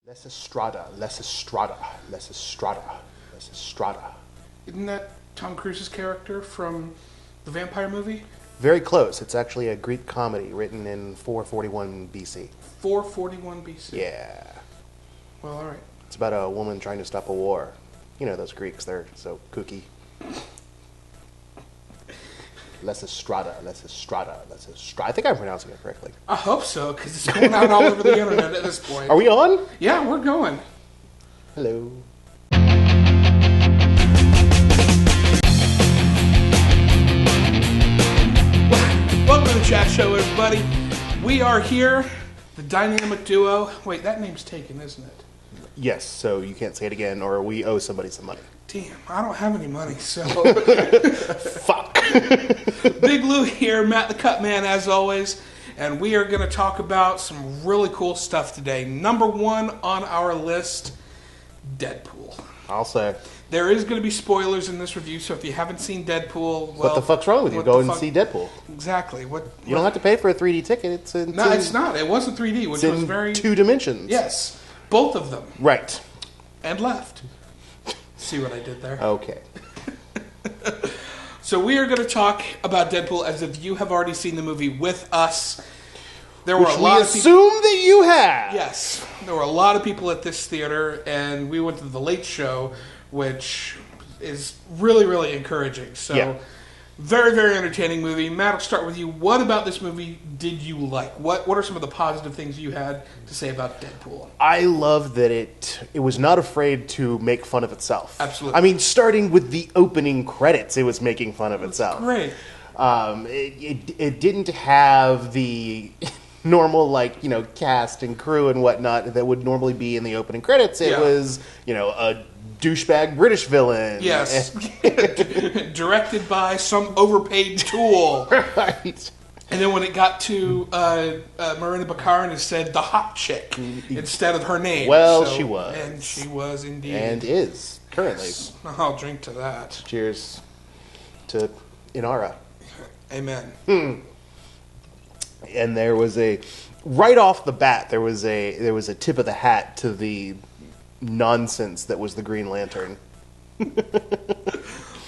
Less Estrada, less Estrada, less Estrada, less Estrada. Isn't that Tom Cruise's character from the vampire movie? Very close. It's actually a Greek comedy written in 441 BC. 441 BC? Yeah. Well, all right. It's about a woman trying to stop a war. You know those Greeks, they're so kooky. Less Estrada, less Estrada, less Estrada. I think I'm pronouncing it correctly. I hope so, because it's going out all over the internet at this point. Are we on? Yeah, we're going. Hello. Welcome to the chat show, everybody. We are here, the dynamic duo. Wait, that name's taken, isn't it? Yes, so you can't say it again, or we owe somebody some money. Damn, I don't have any money, so... Fuck. Big Lou here, Matt the Cut Man, as always, and we are going to talk about some really cool stuff today. Number one on our list, Deadpool. I'll say. There is going to be spoilers in this review, so if you haven't seen Deadpool, well... What the fuck's wrong with you? Go and see Deadpool. Exactly. You don't have to pay for a 3D ticket. It's not. It wasn't 3D, which was very... two dimensions. Yes. Both of them. Right. And left. See what I did there? Okay. So we are going to talk about Deadpool as if you have already seen the movie with us. There were Which a lot we of people... assume that you have. Yes. There were a lot of people at this theater, and we went to the Late Show, which is really, really encouraging. So, yeah. Very, very entertaining movie. Matt, I'll start with you. What about this movie did you like? What are some of the positive things you had to say about Deadpool? I love that it was not afraid to make fun of itself. Absolutely. I mean, starting with the opening credits, it was making fun of itself. Great. It didn't have the normal, cast and crew and whatnot that would normally be in the opening credits. It was, a douchebag British villain. Yes. Directed by some overpaid tool. Right. And then when it got to Marina Baccarin, it said the hot chick instead of her name. Well, she was. And she was indeed. And is, currently. Yes. I'll drink to that. Cheers to Inara. Amen. And there was right off the bat, there was a tip of the hat to the nonsense that was the Green Lantern.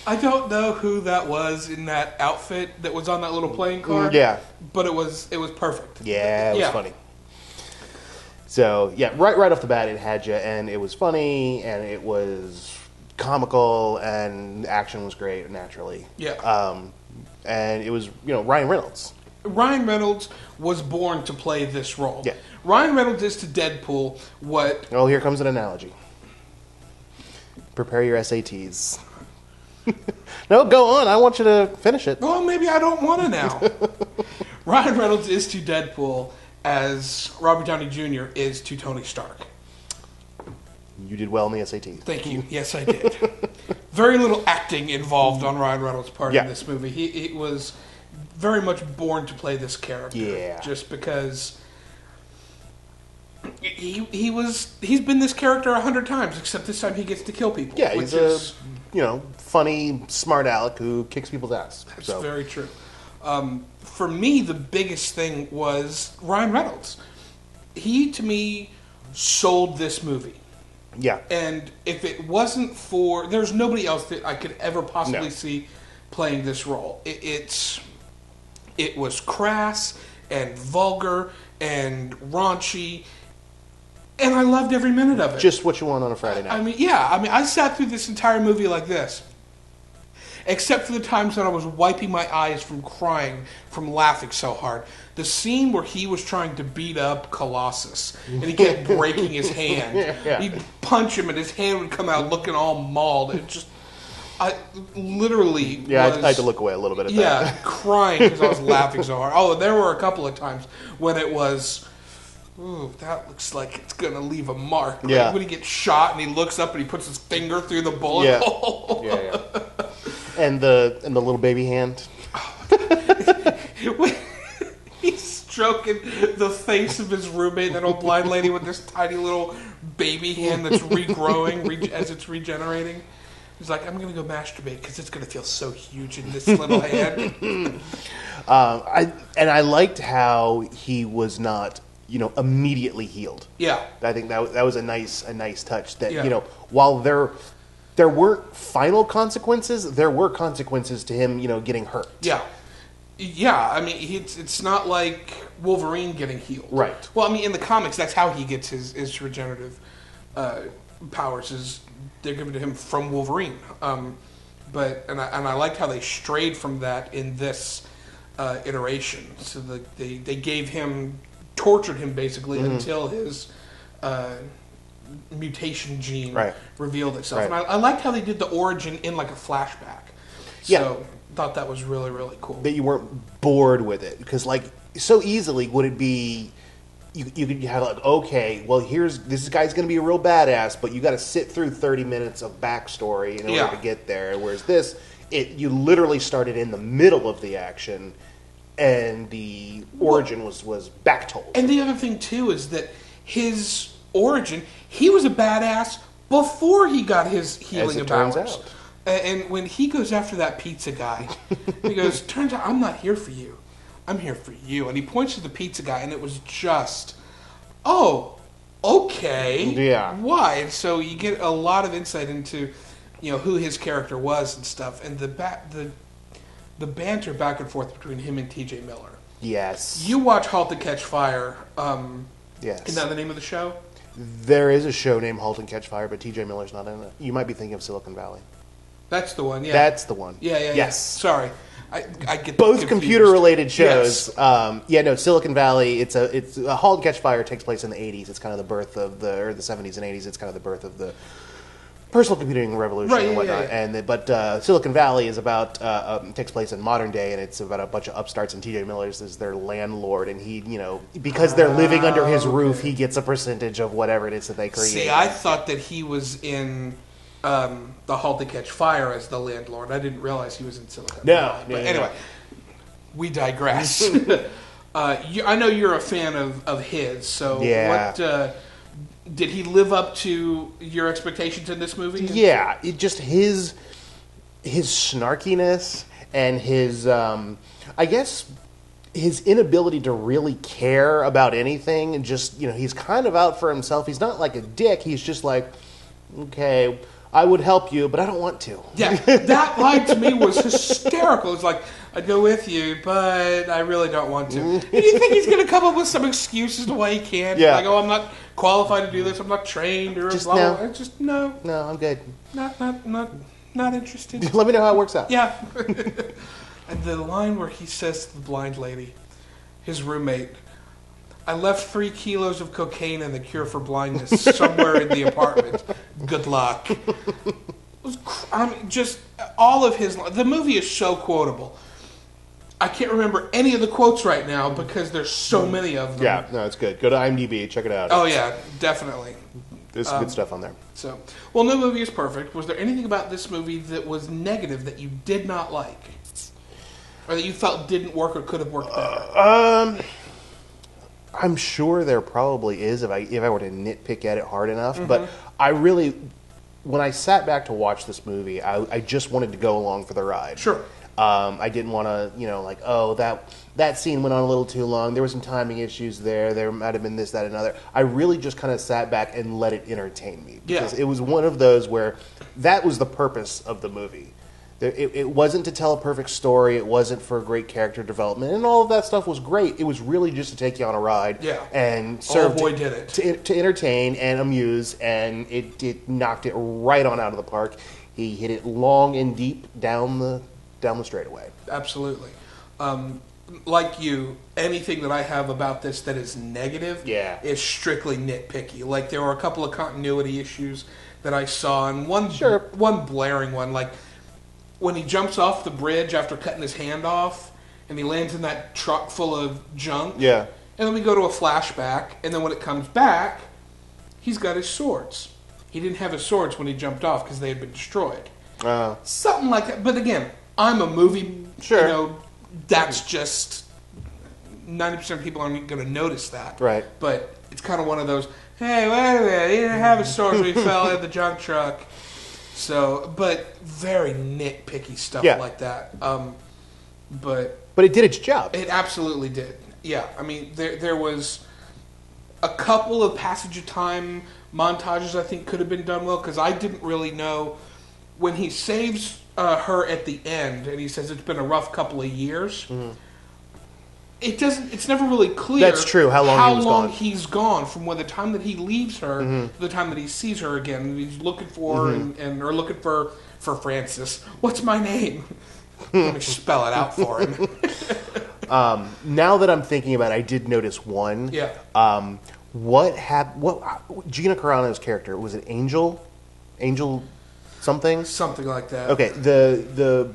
I don't know who that was in that outfit that was on that little playing card. Yeah. But it was perfect. Yeah, it was funny. So, yeah, right off the bat it had you, and it was funny, and it was comical, and action was great, naturally. Yeah. And it was, Ryan Reynolds. Ryan Reynolds was born to play this role. Yeah. Ryan Reynolds is to Deadpool what... Oh, here comes an analogy. Prepare your SATs. No, go on. I want you to finish it. Well, maybe I don't want to now. Ryan Reynolds is to Deadpool as Robert Downey Jr. is to Tony Stark. You did well in the SATs. Thank you. Yes, I did. Very little acting involved on Ryan Reynolds' part in this movie. He was very much born to play this character. Yeah. Just because he's been this character 100 times, except this time he gets to kill people. Yeah, he's a funny, smart aleck who kicks people's ass. That's very true. For me, the biggest thing was Ryan Reynolds. He, to me, sold this movie. Yeah. And if it wasn't for... There's nobody else that I could ever possibly see playing this role. It was crass and vulgar and raunchy, and I loved every minute of it. Just what you want on a Friday night. I sat through this entire movie like this. Except for the times that I was wiping my eyes from crying, from laughing so hard. The scene where he was trying to beat up Colossus, and he kept breaking his hand. Yeah. He'd punch him, and his hand would come out looking all mauled. It just... I literally I had to look away a little bit at that. Yeah, crying because I was laughing so hard. Oh, there were a couple of times when it was... Ooh, that looks like it's going to leave a mark. Like when he gets shot and he looks up and he puts his finger through the bullet hole. Yeah. And the little baby hand. He's stroking the face of his roommate, that old blind lady, with this tiny little baby hand that's regrowing as it's regenerating. He's like, I'm going to go masturbate because it's going to feel so huge in this little hand. I liked how he was not immediately healed. Yeah. I think that was a nice touch. That Yeah. while there weren't final consequences, there were consequences to him, getting hurt. Yeah. Yeah, I mean, it's not like Wolverine getting healed. Right. Well, I mean, in the comics, that's how he gets his regenerative powers, is they're given to him from Wolverine. But I liked how they strayed from that in this iteration. So they gave him, tortured him basically until his mutation gene revealed itself. Right. And I liked how they did the origin in like a flashback. So thought that was really, really cool. That you weren't bored with it, because like so easily would it be you could have like, okay, well this guy's going to be a real badass, but you got to sit through 30 minutes of backstory in order to get there. Whereas this, you literally started in the middle of the action, and the origin was backtold. And the other thing too is that his origin, he was a badass before he got his healing powers. Turns out. And when he goes after that pizza guy, he goes, turns out I'm not here for you. I'm here for you. And he points to the pizza guy, and it was just, oh, okay. Yeah. Why? And so you get a lot of insight into, who his character was and stuff. And the banter back and forth between him and T.J. Miller. Yes. You watch *Halt and Catch Fire*. Yes. Isn't that the name of the show? There is a show named *Halt and Catch Fire*, but T.J. Miller's not in it. You might be thinking of *Silicon Valley*. That's the one, yeah. That's the one. Yeah. Yes. Sorry. I get both confused. computer-related shows. Yes. Silicon Valley. It's a *Halt and Catch Fire* takes place in the '80s. It's kind of the birth of the 70s and '80s. It's kind of the birth of the personal computing revolution and whatnot. Yeah. But Silicon Valley is about takes place in modern day, and it's about a bunch of upstarts. And T.J. Miller's is their landlord, and he, because they're living under his roof, he gets a percentage of whatever it is that they create. See, I thought that he was in the *Halt and Catch Fire* as the landlord. I didn't realize he was in Silicon Valley. But anyway, we digress. I know you're a fan of his, so what did he live up to your expectations in this movie? Yeah, just his snarkiness and his, I guess, his inability to really care about anything, and just, he's kind of out for himself. He's not like a dick. He's just like, okay, I would help you, but I don't want to. Yeah, that line to me was hysterical. It's like, I'd go with you, but I really don't want to. And you think he's going to come up with some excuses to why he can't? Yeah. Like, oh, I'm not qualified to do this. I'm not trained, or blah, blah, blah. Just no. No, I'm good. Not interested. Let me know how it works out. Yeah. And the line where he says to the blind lady, his roommate, I left 3 kilos of cocaine and the cure for blindness somewhere in the apartment. Good luck. Just all of his... The movie is so quotable. I can't remember any of the quotes right now because there's so many of them. Yeah, no, it's good. Go to IMDb, check it out. Oh, yeah, definitely. There's good stuff on there. So, well, no movie is perfect. Was there anything about this movie that was negative that you did not like? Or that you felt didn't work or could have worked better? I'm sure there probably is if I were to nitpick at it hard enough. But I really, when I sat back to watch this movie, I just wanted to go along for the ride. Sure. I didn't want to, that scene went on a little too long. There were some timing issues there. There might have been this, that, and another. I really just kind of sat back and let it entertain me. Because it was one of those where that was the purpose of the movie. It wasn't to tell a perfect story. It wasn't for great character development. And all of that stuff was great. It was really just to take you on a ride. Yeah. And serve did it. To entertain and amuse. And it knocked it right on out of the park. He hit it long and deep down the straightaway. Absolutely. Like you, anything that I have about this that is negative is strictly nitpicky. Like, there were a couple of continuity issues that I saw, and one blaring one, like when he jumps off the bridge after cutting his hand off, and he lands in that truck full of junk. Yeah. And then we go to a flashback, and then when it comes back, he's got his swords. He didn't have his swords when he jumped off because they had been destroyed. Something like that. But again, I'm a movie. Sure. That's just 90% of people aren't going to notice that. Right. But it's kind of one of those, hey, wait a minute, he didn't have his swords when he fell in the junk truck. So, but very nitpicky stuff like that. But it did its job. It absolutely did. Yeah. I mean, there was A couple of passage of time montages I think could have been done well, because I didn't really know when he saves her at the end and he says it's been a rough couple of years. Mm-hmm. It's never really clear. That's true. How long he's gone from when the time that he leaves her to the time that he sees her again. And he's looking for her and or looking for Francis. What's my name? Let me spell it out for him. Now that I'm thinking about it, I did notice one. Yeah. What Gina Carano's character, was it Angel? Angel something? Something like that. Okay, the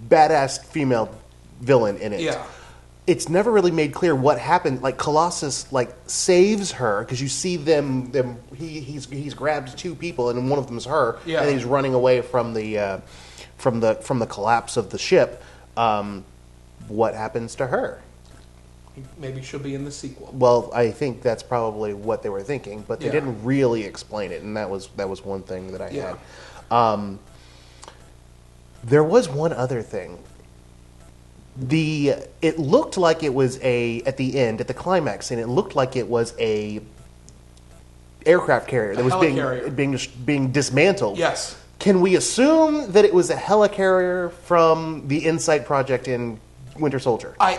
badass female villain in it. Yeah. It's never really made clear what happened. Like Colossus, saves her because you see them. He's grabbed two people and one of them is her. Yeah. And he's running away from the collapse of the ship. What happens to her? Maybe she'll be in the sequel. Well, I think that's probably what they were thinking, but they didn't really explain it, and that was one thing that I had. There was one other thing. It looked like it was at the end, at the climax scene, it looked like it was a aircraft carrier that was being dismantled. Yes. Can we assume that it was a helicarrier from the Insight project in Winter Soldier? I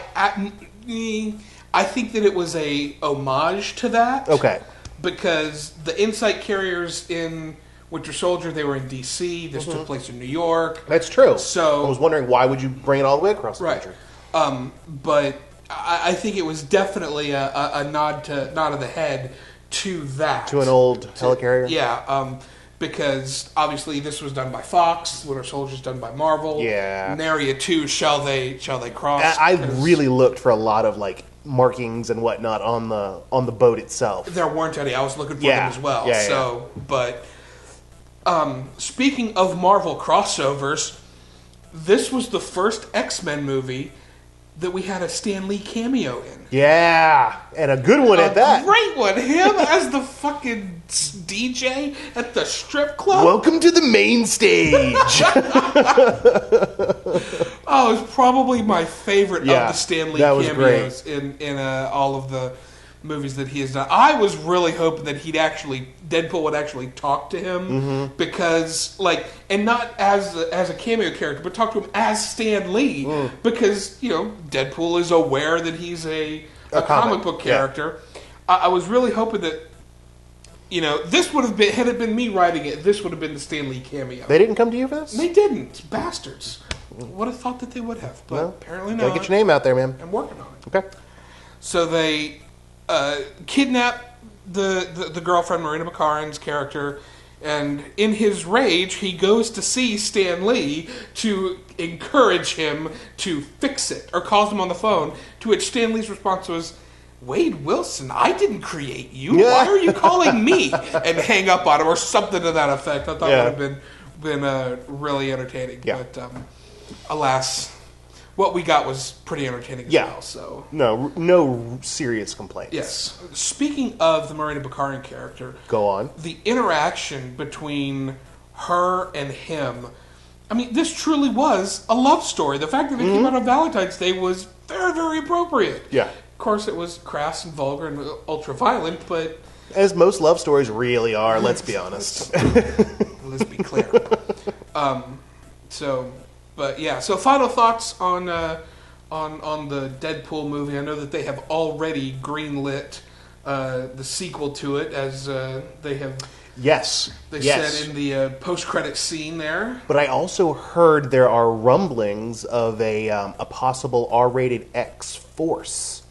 think that it was a homage to that. Okay. Because the Insight carriers in Winter Soldier, they were in D.C. This took place in New York. That's true. So I was wondering, why would you bring it all the way across the country? But I think it was definitely a nod of the head to that. To an old helicarrier? Yeah. Because obviously this was done by Fox, Winter Soldier's done by Marvel. Yeah. Nary a two shall they cross. I really looked for a lot of markings and whatnot on the boat itself. There weren't any. I was looking for them as well. But speaking of Marvel crossovers, this was the first X-Men movie that we had a Stan Lee cameo in. Yeah, and a good one at that. A great one. Him as the fucking DJ at the strip club. Welcome to the main stage. Oh, it's probably my favorite of the Stan Lee cameos in all of the movies that he has done. I was really hoping that Deadpool would actually talk to him because, and not as a cameo character, but talk to him as Stan Lee because Deadpool is aware that he's a comic book character. Yeah. I was really hoping that this would have been, had it been me writing it, this would have been the Stan Lee cameo. They didn't come to you for this? They didn't, bastards. Would have thought that they would have, but apparently not. Gotta get your name out there, man. I'm working on it. Okay. So they kidnap the girlfriend, Marina Baccarin's character, and in his rage, he goes to see Stan Lee to encourage him to fix it, or calls him on the phone, to which Stan Lee's response was, "Wade Wilson, I didn't create you. Why are you calling me?" And hang up on him, or something to that effect. I thought would have been really entertaining. Yeah. But alas, what we got was pretty entertaining as well. So no serious complaints. Yes. Speaking of the Marina Baccarin character, go on. The interaction between her and him. I mean, this truly was a love story. The fact that it came out on Valentine's Day was very, very appropriate. Yeah. Of course, it was crass and vulgar and ultra-violent, but... As most love stories really are, let's be honest. Let's be clear. So final thoughts on the Deadpool movie. I know that they have already greenlit the sequel to it, as they have... Yes. They said in the post-credit scene there. But I also heard there are rumblings of a possible R-rated X-Force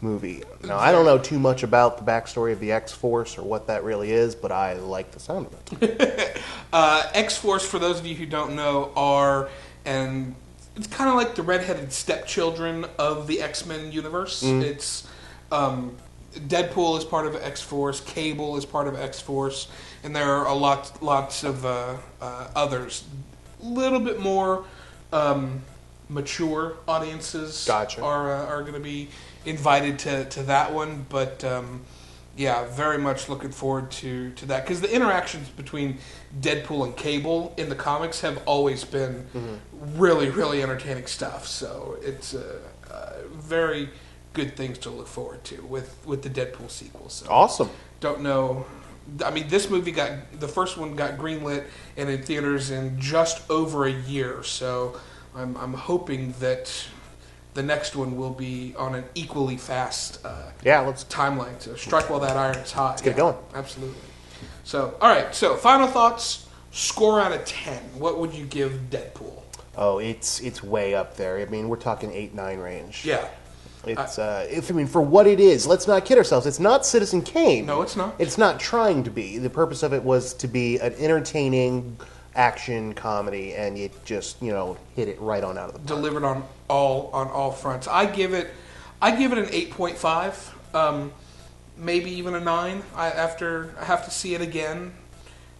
movie. Now, I don't know too much about the backstory of the X-Force or what that really is, but I like the sound of it. X-Force, for those of you who don't know, it's kind of like the redheaded stepchildren of the X-Men universe. It's... Deadpool is part of X-Force, Cable is part of X-Force, and there are lots of others. A little bit more mature audiences are going to be invited to that one, but very much looking forward to that, because the interactions between Deadpool and Cable in the comics have always been really, really entertaining stuff. So it's very, good things to look forward to with the Deadpool sequel. So awesome. Don't know. I mean, this movie the first one got greenlit and in theaters in just over a year. So I'm hoping that the next one will be on an equally fast let's timeline to strike while that iron's hot. Let's get it going. Absolutely. So, all right. So, final thoughts. Score out of 10. What would you give Deadpool? Oh, it's way up there. I mean, we're talking 8-9 range. Yeah. It's for what it is, let's not kid ourselves. It's not Citizen Kane. No, it's not. It's not trying to be. The purpose of it was to be an entertaining action comedy, and it just hit it right on out of the park. Delivered on all fronts. I give it an 8.5, maybe even a 9. I have to see it again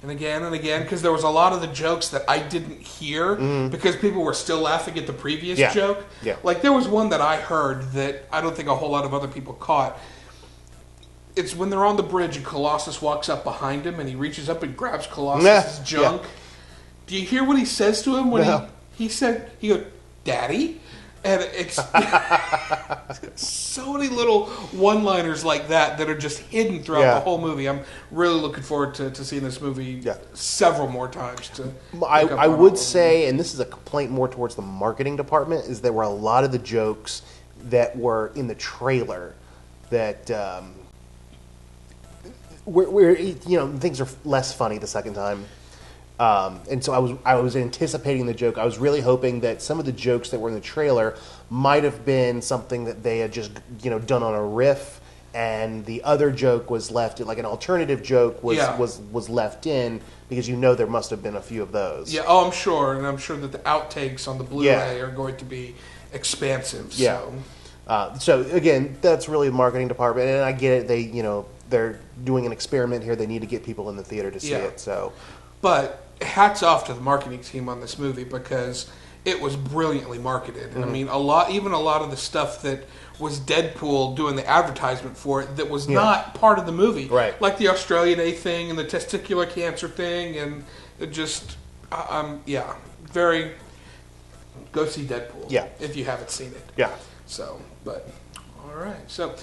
and again and again, because there was a lot of the jokes that I didn't hear because people were still laughing at the previous joke. Yeah. Like, there was one that I heard that I don't think a whole lot of other people caught. It's when they're on the bridge and Colossus walks up behind him and he reaches up and grabs Colossus' junk. Yeah. Do you hear what he says to him when he goes, "Daddy?" And it's so many little one-liners like that are just hidden throughout the whole movie. I'm really looking forward to seeing this movie several more times. I would say, and this is a complaint more towards the marketing department, is there were a lot of the jokes that were in the trailer that where things are less funny the second time. And so I was anticipating the joke. I was really hoping that some of the jokes that were in the trailer might have been something that they had just done on a riff, and the other joke was left, like an alternative joke was left in, because there must have been a few of those. Yeah, oh, I'm sure, and I'm sure that the outtakes on the Blu-ray are going to be expansive. So. Yeah. So again, that's really the marketing department, and I get it. They're doing an experiment here. They need to get people in the theater to see it. So, but hats off to the marketing team on this movie, because it was brilliantly marketed. And I mean, a lot of the stuff that was Deadpool doing the advertisement for it that was not part of the movie. Right. Like the Australian A thing and the testicular cancer thing, and it just, very, go see Deadpool. Yeah. If you haven't seen it. Yeah. So, but, all right. So,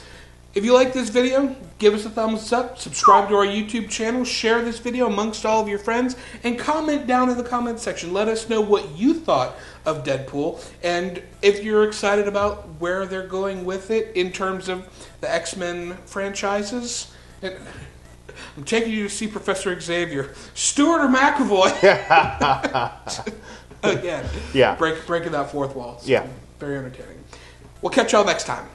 if you like this video, give us a thumbs up, subscribe to our YouTube channel, share this video amongst all of your friends, and comment down in the comment section. Let us know what you thought of Deadpool, and if you're excited about where they're going with it in terms of the X-Men franchises. And I'm taking you to see Professor Xavier. Stewart or McAvoy? Again. Yeah. Breaking that fourth wall. So yeah. Very entertaining. We'll catch y'all next time.